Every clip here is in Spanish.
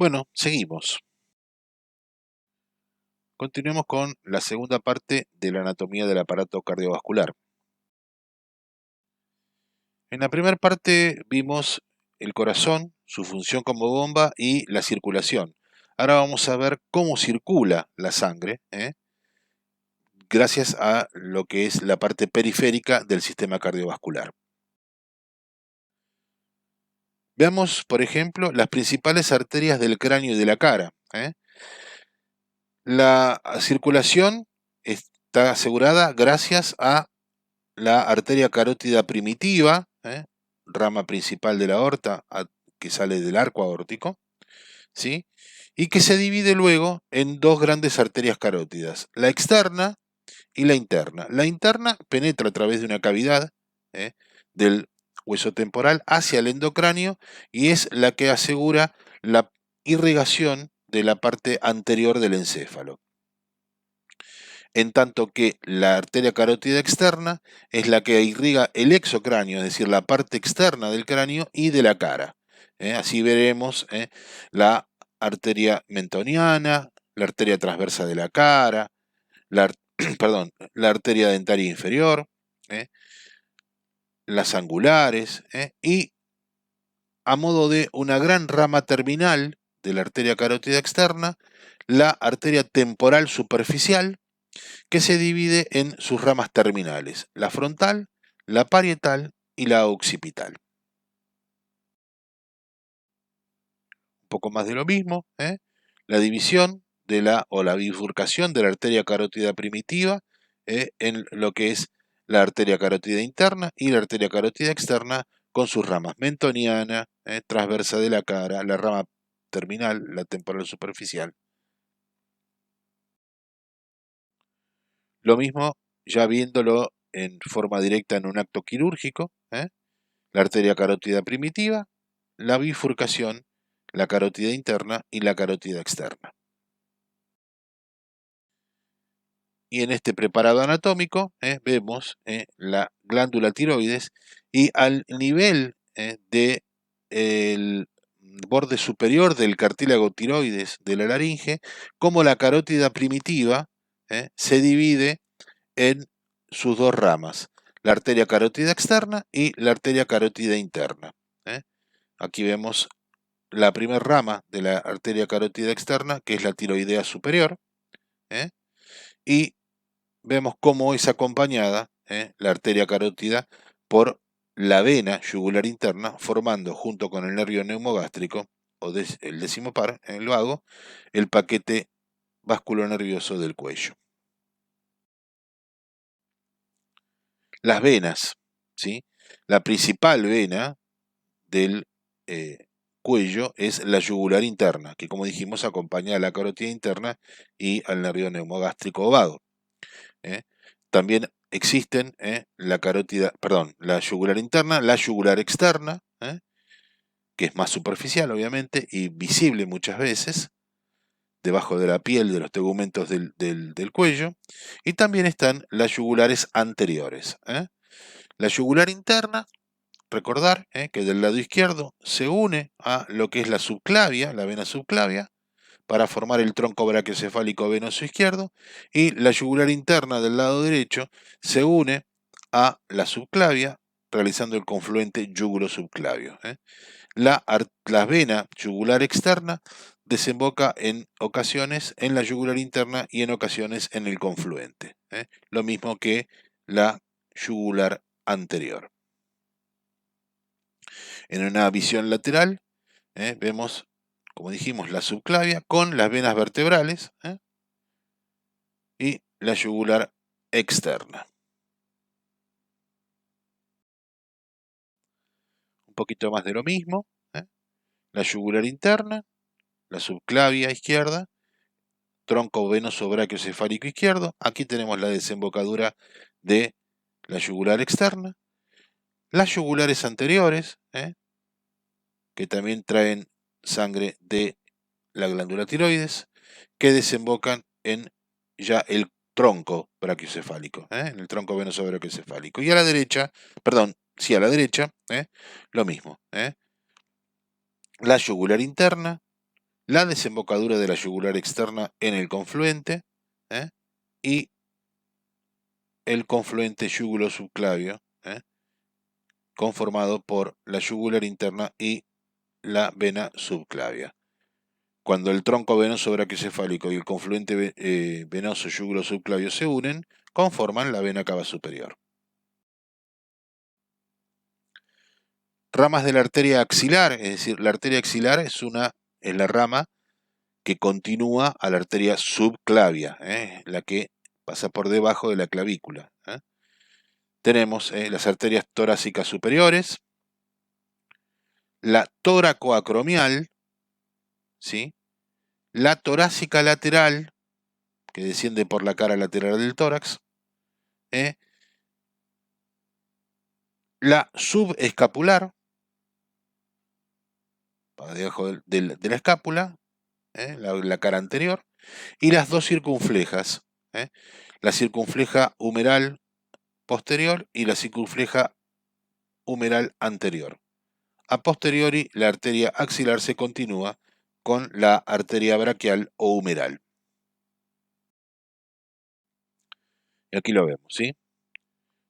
Bueno, seguimos. Continuemos con la segunda parte de la anatomía del aparato cardiovascular. En la primera parte vimos el corazón, su función como bomba y la circulación. Ahora vamos a ver cómo circula la sangre, gracias a lo que es la parte periférica del sistema cardiovascular. Veamos, por ejemplo, las principales arterias del cráneo y de la cara. La circulación está asegurada gracias a la arteria carótida primitiva, rama principal de la aorta que sale del arco aórtico, ¿sí? Y que se divide luego en dos grandes arterias carótidas, la externa y la interna. La interna penetra a través de una cavidad del hueso temporal hacia el endocráneo y es la que asegura la irrigación de la parte anterior del encéfalo. En tanto que la arteria carótida externa es la que irriga el exocráneo, es decir, la parte externa del cráneo y de la cara. Así veremos la arteria mentoniana, la arteria transversa de la cara, perdón, la arteria dentaria inferior, las angulares, y a modo de una gran rama terminal de la arteria carótida externa, la arteria temporal superficial, que se divide en sus ramas terminales, la frontal, la parietal y la occipital. Un poco más de lo mismo, la división de la bifurcación de la arteria carótida primitiva en lo que es la arteria carótida interna y la arteria carótida externa con sus ramas mentoniana, transversa de la cara, la rama terminal, la temporal superficial. Lo mismo ya viéndolo en forma directa en un acto quirúrgico, la arteria carótida primitiva, la bifurcación, la carótida interna y la carótida externa. Y en este preparado anatómico vemos la glándula tiroides y al nivel del borde superior del cartílago tiroides de la laringe, como la carótida primitiva se divide en sus dos ramas, la arteria carótida externa y la arteria carótida interna. Aquí vemos la primera rama de la arteria carótida externa, que es la tiroidea superior, y vemos cómo es acompañada la arteria carótida por la vena yugular interna, formando junto con el nervio neumogástrico, o el décimo par, en el vago, el paquete vasculonervioso del cuello. Las venas, ¿sí? La principal vena del cuello es la yugular interna, que como dijimos acompaña a la carótida interna y al nervio neumogástrico o vago. También existen la yugular interna, la yugular externa, que es más superficial obviamente y visible muchas veces, debajo de la piel de los tegumentos del cuello, y también están las yugulares anteriores. La yugular interna, recordar que del lado izquierdo se une a lo que es la subclavia, la vena subclavia, para formar el tronco brachiocefálico venoso izquierdo, y la yugular interna del lado derecho se une a la subclavia, realizando el confluente yugulo-subclavio. La vena yugular externa desemboca en ocasiones en la yugular interna y en ocasiones en el confluente. Lo mismo que la yugular anterior. En una visión lateral vemos, como dijimos, la subclavia con las venas vertebrales y la yugular externa. Un poquito más de lo mismo, la yugular interna, la subclavia izquierda, tronco venoso brachiocefálico izquierdo. Aquí tenemos la desembocadura de la yugular externa, las yugulares anteriores, que también traen sangre de la glándula tiroides, que desembocan en ya el tronco brachiocefálico, en el tronco venoso brachiocefálico. Y a la derecha, perdón, sí, a la derecha, lo mismo. La yugular interna, la desembocadura de la yugular externa en el confluente y el confluente yugulo-subclavio, conformado por la yugular interna y la vena subclavia. Cuando el tronco venoso brachiocefálico y el confluente venoso yugulo-subclavio se unen, conforman la vena cava superior. Ramas de la arteria axilar, es decir, la arteria axilar es la rama que continúa a la arteria subclavia, la que pasa por debajo de la clavícula. Tenemos las arterias torácicas superiores, la tóracoacromial, ¿sí? La torácica lateral, que desciende por la cara lateral del tórax, la subescapular, para debajo de la escápula, la cara anterior, y las dos circunflejas, la circunfleja humeral posterior y la circunfleja humeral anterior. A posteriori, la arteria axilar se continúa con la arteria braquial o humeral. Y aquí lo vemos, ¿sí?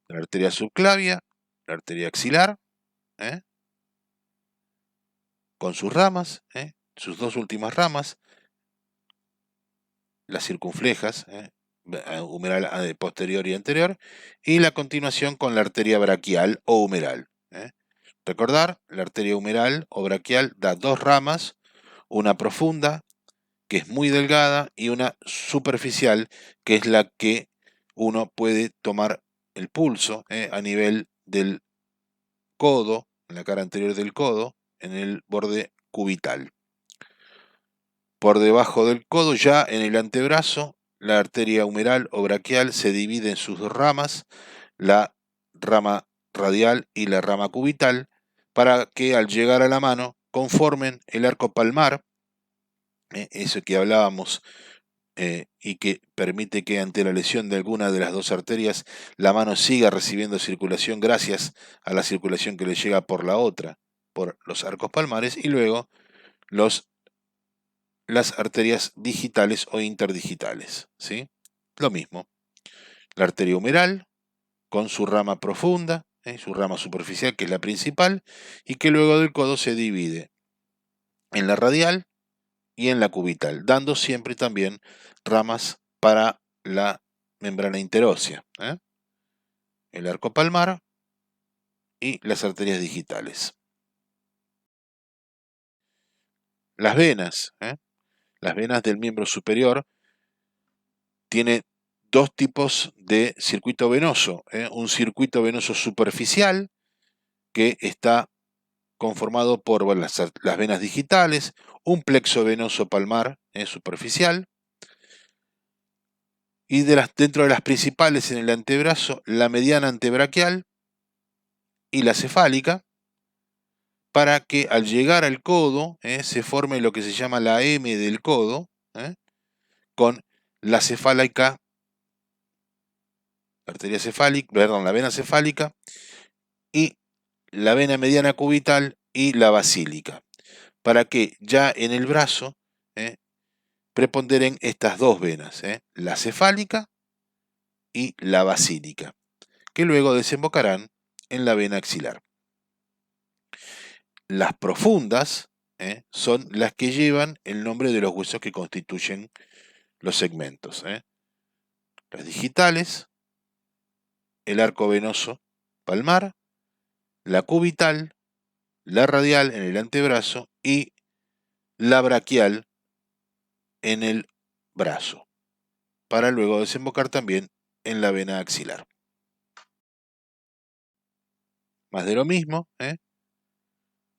La arteria subclavia, la arteria axilar, con sus ramas, sus dos últimas ramas, las circunflejas, humeral posterior y anterior, y la continuación con la arteria braquial o humeral. Recordar, la arteria humeral o braquial da dos ramas, una profunda, que es muy delgada, y una superficial, que es la que uno puede tomar el pulso a nivel del codo, en la cara anterior del codo, en el borde cubital. Por debajo del codo, ya en el antebrazo, la arteria humeral o braquial se divide en sus dos ramas, la rama radial y la rama cubital, para que al llegar a la mano conformen el arco palmar, eso que hablábamos, y que permite que ante la lesión de alguna de las dos arterias la mano siga recibiendo circulación gracias a la circulación que le llega por la otra, por los arcos palmares, y luego las arterias digitales o interdigitales, ¿sí? Lo mismo, la arteria humeral con su rama profunda, su rama superficial, que es la principal, y que luego del codo se divide en la radial y en la cubital, dando siempre también ramas para la membrana interósea, el arco palmar y las arterias digitales. Las venas, las venas del miembro superior tiene dos tipos de circuito venoso, un circuito venoso superficial que está conformado por las venas digitales, un plexo venoso palmar superficial, y dentro de las principales en el antebrazo, la mediana antebraquial y la cefálica, para que al llegar al codo se forme lo que se llama la M del codo, con la cefálica, la vena cefálica y la vena mediana cubital y la basílica, para que ya en el brazo preponderen estas dos venas, la cefálica y la basílica, que luego desembocarán en la vena axilar. Las profundas son las que llevan el nombre de los huesos que constituyen los segmentos. Las digitales, el arco venoso palmar, la cubital, la radial en el antebrazo y la braquial en el brazo, para luego desembocar también en la vena axilar. Más de lo mismo,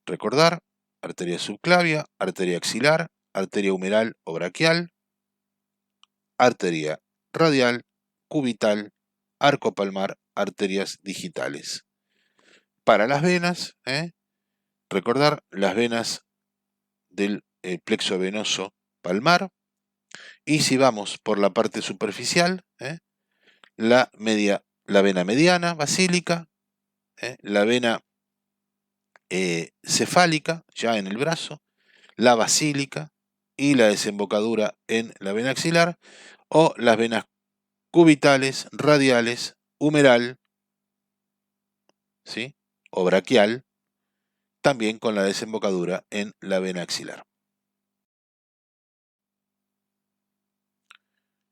recordar, arteria subclavia, arteria axilar, arteria humeral o braquial, arteria radial, cubital, arco palmar, arterias digitales. Para las venas, recordar las venas del plexo venoso palmar, y si vamos por la parte superficial, la vena mediana basílica, la vena cefálica ya en el brazo, la basílica, y la desembocadura en la vena axilar, o las venas cubitales, radiales, humeral, ¿sí? O braquial, también con la desembocadura en la vena axilar.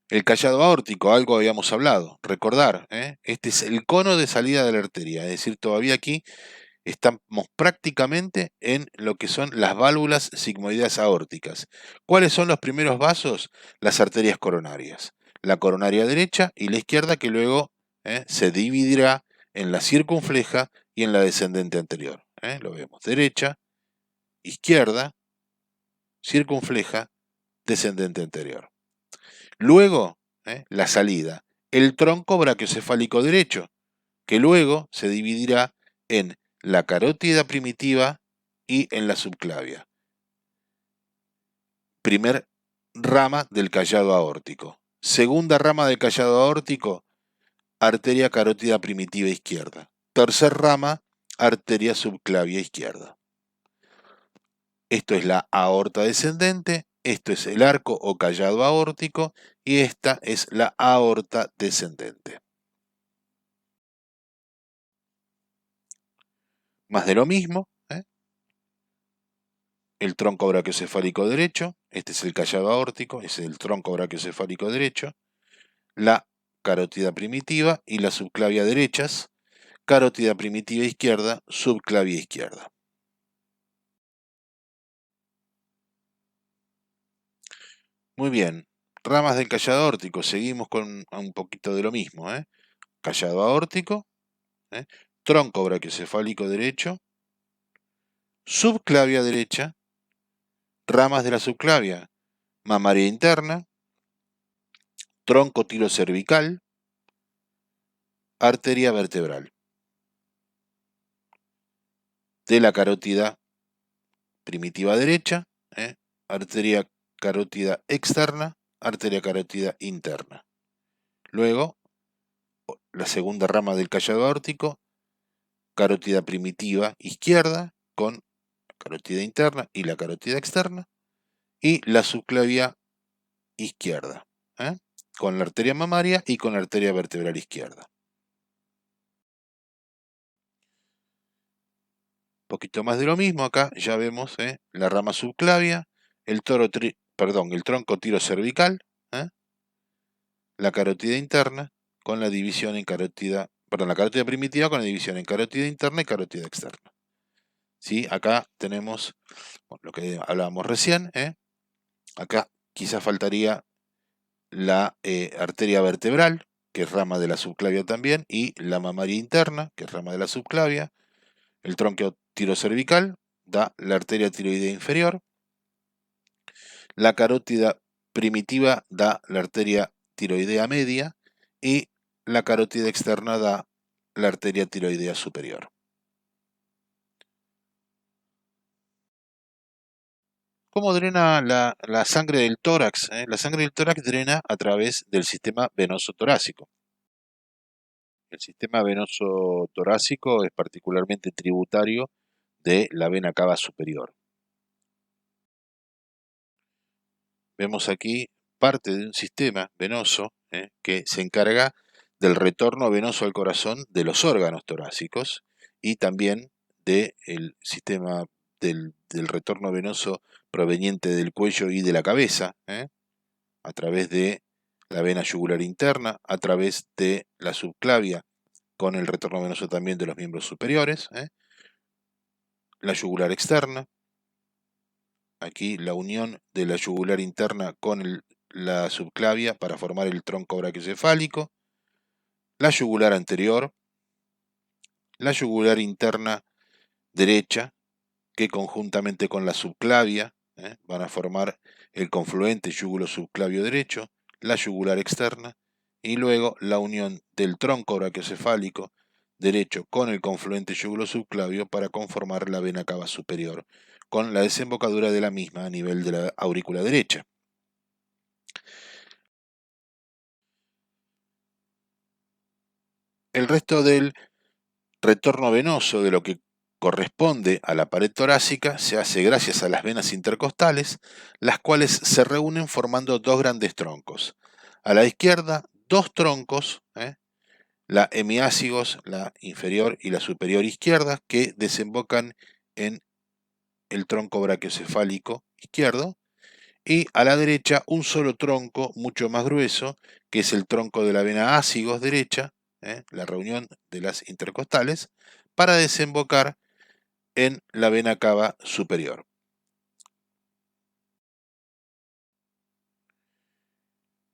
El callado aórtico, algo habíamos hablado, recordar, este es el cono de salida de la arteria, es decir, todavía aquí estamos prácticamente en lo que son las válvulas sigmoideas aórticas. ¿Cuáles son los primeros vasos? Las arterias coronarias. La coronaria derecha y la izquierda, que luego se dividirá en la circunfleja y en la descendente anterior. Lo vemos, derecha, izquierda, circunfleja, descendente anterior. Luego, la salida, el tronco brachiocefálico derecho, que luego se dividirá en la carótida primitiva y en la subclavia. Primer rama del callado aórtico. Segunda rama del callado aórtico, arteria carótida primitiva izquierda. Tercer rama, arteria subclavia izquierda. Esto es la aorta descendente, esto es el arco o callado aórtico y esta es la aorta descendente. Más de lo mismo, el tronco brachiocefálico derecho, este es el callado aórtico, es el tronco brachiocefálico derecho, la carótida primitiva y la subclavia derechas, carótida primitiva izquierda, subclavia izquierda. Muy bien, ramas del callado aórtico, seguimos con un poquito de lo mismo, callado aórtico, tronco brachiocefálico derecho, subclavia derecha, ramas de la subclavia, mamaria interna, tronco tirocervical, arteria vertebral. De la carótida primitiva derecha, arteria carótida externa, arteria carótida interna. Luego, la segunda rama del callado aórtico, carótida primitiva izquierda con la carótida interna y la carótida externa, y la subclavia izquierda, con la arteria mamaria y con la arteria vertebral izquierda. Un poquito más de lo mismo, acá ya vemos la rama subclavia, el tronco tirocervical, la carótida interna con la división en carótida, la carótida primitiva con la división en carótida interna y carótida externa. ¿Sí? Acá tenemos lo que hablábamos recién, acá quizás faltaría la arteria vertebral, que es rama de la subclavia también, y la mamaria interna, que es rama de la subclavia, el tronco tirocervical da la arteria tiroidea inferior, la carótida primitiva da la arteria tiroidea media y la carótida externa da la arteria tiroidea superior. ¿Cómo drena la sangre del tórax? La sangre del tórax drena a través del sistema venoso torácico. El sistema venoso torácico es particularmente tributario de la vena cava superior. Vemos aquí parte de un sistema venoso que se encarga del retorno venoso al corazón de los órganos torácicos y también del sistema del retorno venoso proveniente del cuello y de la cabeza, a través de la vena yugular interna, a través de la subclavia, con el retorno venoso también de los miembros superiores, la yugular externa, aquí la unión de la yugular interna con la subclavia para formar el tronco brachiocefálico, la yugular anterior, la yugular interna derecha, que conjuntamente con la subclavia van a formar el confluente yúgulo subclavio derecho, la yugular externa, y luego la unión del tronco brachiocefálico derecho con el confluente yúgulo subclavio para conformar la vena cava superior, con la desembocadura de la misma a nivel de la aurícula derecha. El resto del retorno venoso, de lo que corresponde a la pared torácica se hace gracias a las venas intercostales, las cuales se reúnen formando dos grandes troncos. A la izquierda, dos troncos, la hemiácigos, la inferior y la superior izquierda, que desembocan en el tronco brachiocefálico izquierdo, y a la derecha un solo tronco mucho más grueso, que es el tronco de la vena ácigos derecha, la reunión de las intercostales, para desembocar en la vena cava superior.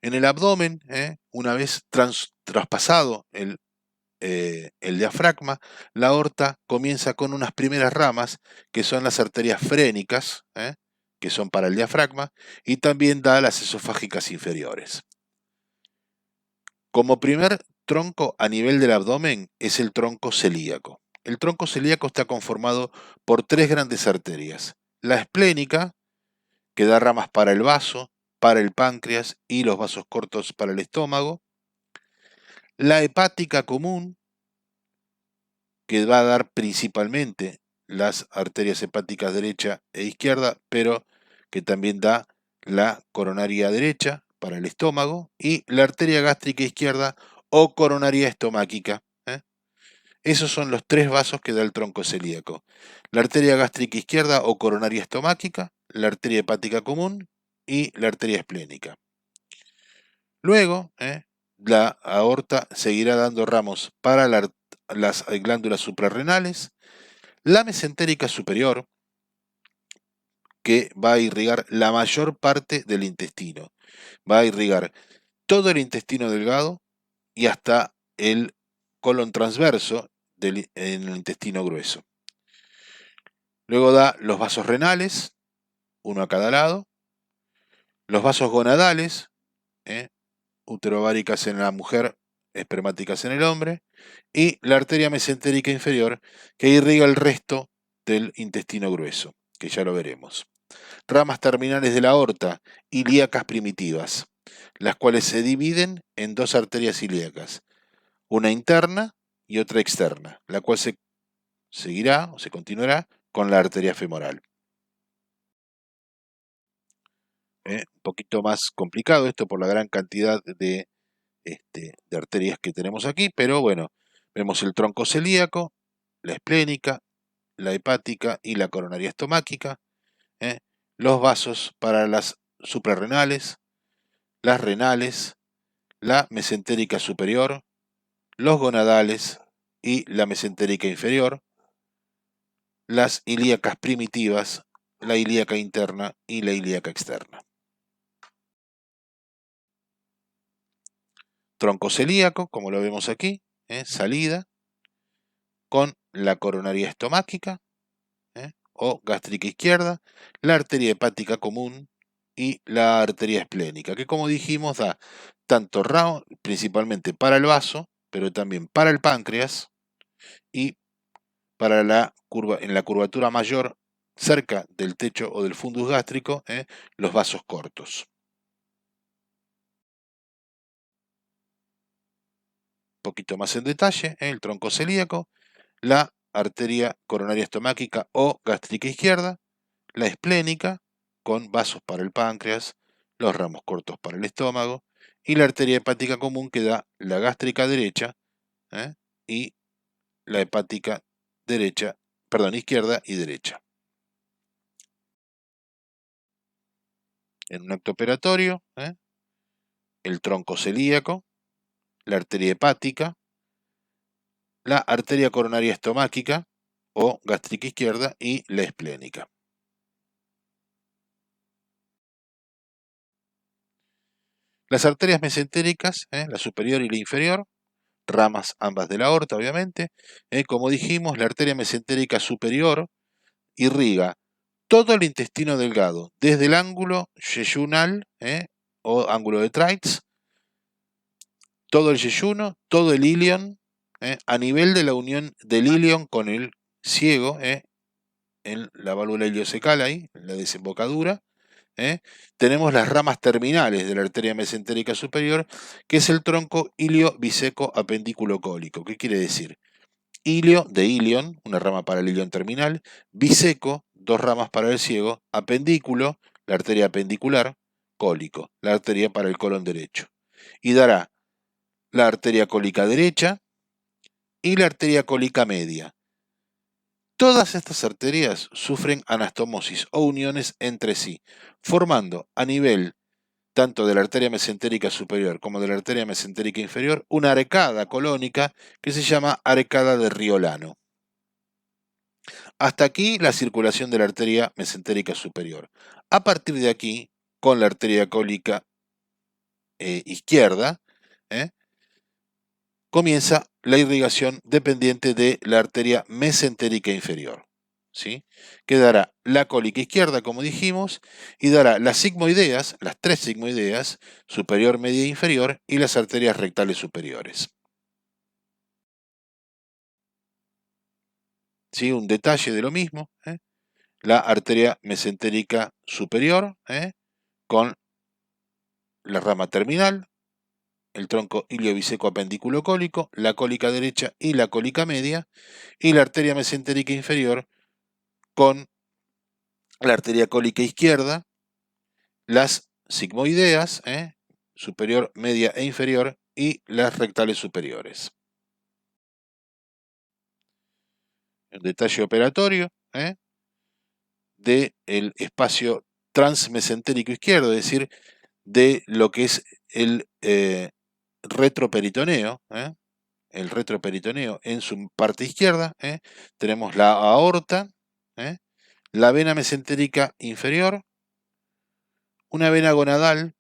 En el abdomen, una vez traspasado el diafragma, la aorta comienza con unas primeras ramas que son las arterias frénicas, que son para el diafragma, y también da las esofágicas inferiores. Como primer tronco a nivel del abdomen es el tronco celíaco. El tronco celíaco está conformado por tres grandes arterias. La esplénica, que da ramas para el vaso, para el páncreas y los vasos cortos para el estómago. La hepática común, que va a dar principalmente las arterias hepáticas derecha e izquierda, pero que también da la coronaria derecha para el estómago, y la arteria gástrica izquierda o coronaria estomáquica. Esos son los tres vasos que da el tronco celíaco. La arteria gástrica izquierda o coronaria estomáquica, la arteria hepática común y la arteria esplénica. Luego, la aorta seguirá dando ramos para las glándulas suprarrenales, la mesentérica superior, que va a irrigar la mayor parte del intestino. Va a irrigar todo el intestino delgado y hasta el colon transverso en el intestino grueso. Luego da los vasos renales, uno a cada lado, los vasos gonadales, uterováricas en la mujer, espermáticas en el hombre, y la arteria mesentérica inferior, que irriga el resto del intestino grueso, que ya lo veremos. Ramas terminales de la aorta, ilíacas primitivas, las cuales se dividen en dos arterias ilíacas, una interna y otra externa, la cual se seguirá o se continuará con la arteria femoral. Un poquito más complicado esto por la gran cantidad de arterias que tenemos aquí, pero bueno, vemos el tronco celíaco, la esplénica, la hepática y la coronaria estomáquica, los vasos para las suprarrenales, las renales, la mesentérica superior, los gonadales y la mesentérica inferior, las ilíacas primitivas, la ilíaca interna y la ilíaca externa. Tronco celíaco, como lo vemos aquí, salida, con la coronaria estomáquica, o gástrica izquierda, la arteria hepática común y la arteria esplénica, que como dijimos da tanto principalmente para el vaso, pero también para el páncreas y para en la curvatura mayor, cerca del techo o del fundus gástrico, los vasos cortos. Un poquito más en detalle, el tronco celíaco, la arteria coronaria estomáquica o gástrica izquierda, la esplénica, con vasos para el páncreas, los ramos cortos para el estómago, y la arteria hepática común que da la gástrica derecha y la hepática izquierda y derecha. En un acto operatorio, el tronco celíaco, la arteria hepática, la arteria coronaria estomáquica o gástrica izquierda y la esplénica. Las arterias mesentéricas, la superior y la inferior, ramas ambas de la aorta, obviamente. Como dijimos, la arteria mesentérica superior irriga todo el intestino delgado, desde el ángulo yeyunal o ángulo de Treitz, todo el yeyuno, todo el ilion, a nivel de la unión del ilion con el ciego, en la válvula iliocecal ahí, en la desembocadura. Tenemos las ramas terminales de la arteria mesentérica superior, que es el tronco ilio biseco apendículo cólico. ¿Qué quiere decir? ilio de ilion, una rama para el ilion terminal, biseco, dos ramas para el ciego, apendículo, la arteria apendicular, cólico, la arteria para el colon derecho. Y dará la arteria cólica derecha y la arteria cólica media. Todas estas arterias sufren anastomosis o uniones entre sí, formando a nivel tanto de la arteria mesentérica superior como de la arteria mesentérica inferior una arcada colónica que se llama arcada de Riolano. Hasta aquí la circulación de la arteria mesentérica superior. A partir de aquí, con la arteria cólica izquierda, comienza la irrigación dependiente de la arteria mesentérica inferior. ¿Sí? Que dará la cólica izquierda, como dijimos, y dará las sigmoideas, las tres sigmoideas, superior, media e inferior, y las arterias rectales superiores. ¿Sí? Un detalle de lo mismo, la arteria mesentérica superior, con la rama terminal, el tronco iliobiseco apendículo cólico, la cólica derecha y la cólica media, y la arteria mesentérica inferior con la arteria cólica izquierda, las sigmoideas, superior, media e inferior, y las rectales superiores. El detalle operatorio del espacio transmesentérico izquierdo, es decir, de lo que es el retroperitoneo, el retroperitoneo en su parte izquierda, tenemos la aorta, la vena mesentérica inferior, una vena gonadal,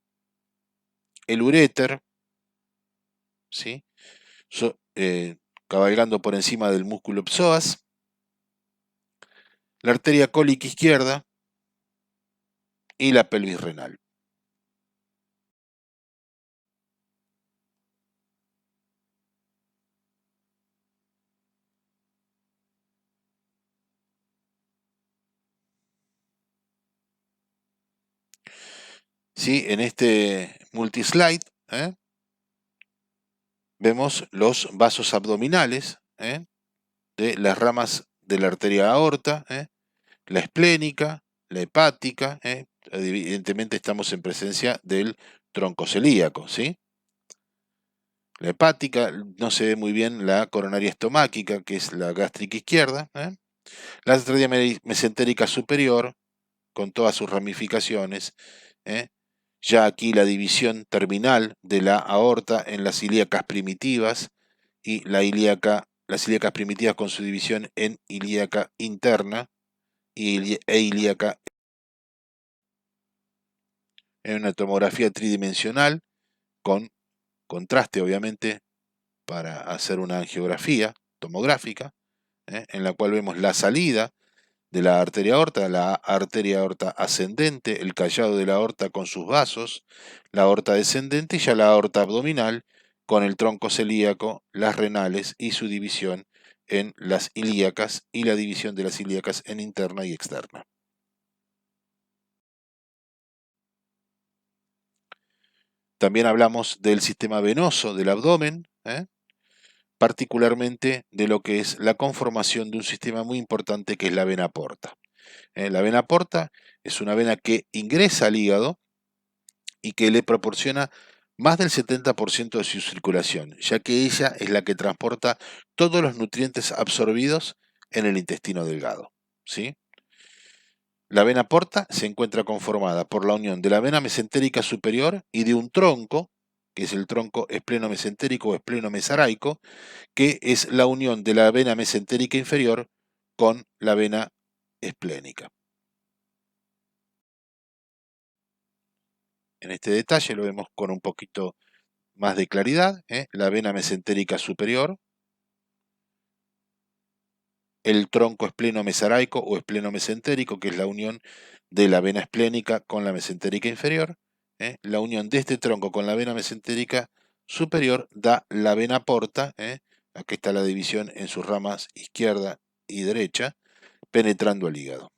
el uréter, ¿sí? Cabalgando por encima del músculo psoas, la arteria cólica izquierda y la pelvis renal. ¿Sí? En este multislide vemos los vasos abdominales de las ramas de la arteria aorta, la esplénica, la hepática, evidentemente estamos en presencia del tronco celíaco, ¿sí? La hepática, no se ve muy bien la coronaria estomáquica, que es la gástrica izquierda, la arteria mesentérica superior, con todas sus ramificaciones, ya aquí la división terminal de la aorta en las ilíacas primitivas y las ilíacas primitivas con su división en ilíaca interna e ilíaca en una tomografía tridimensional con contraste, obviamente, para hacer una angiografía tomográfica, en la cual vemos la salida de la arteria aorta ascendente, el callado de la aorta con sus vasos, la aorta descendente y ya la aorta abdominal con el tronco celíaco, las renales y su división en las ilíacas y la división de las ilíacas en interna y externa. También hablamos del sistema venoso del abdomen, particularmente de lo que es la conformación de un sistema muy importante que es la vena porta. La vena porta es una vena que ingresa al hígado y que le proporciona más del 70% de su circulación, ya que ella es la que transporta todos los nutrientes absorbidos en el intestino delgado, ¿sí? La vena porta se encuentra conformada por la unión de la vena mesentérica superior y de un tronco, que es el tronco espleno-mesentérico o espleno-mesaraico, que es la unión de la vena mesentérica inferior con la vena esplénica. En este detalle lo vemos con un poquito más de claridad, la vena mesentérica superior, el tronco espleno-mesaraico o espleno-mesentérico, que es la unión de la vena esplénica con la mesentérica inferior. La unión de este tronco con la vena mesentérica superior da la vena porta, aquí está la división en sus ramas izquierda y derecha, penetrando el hígado.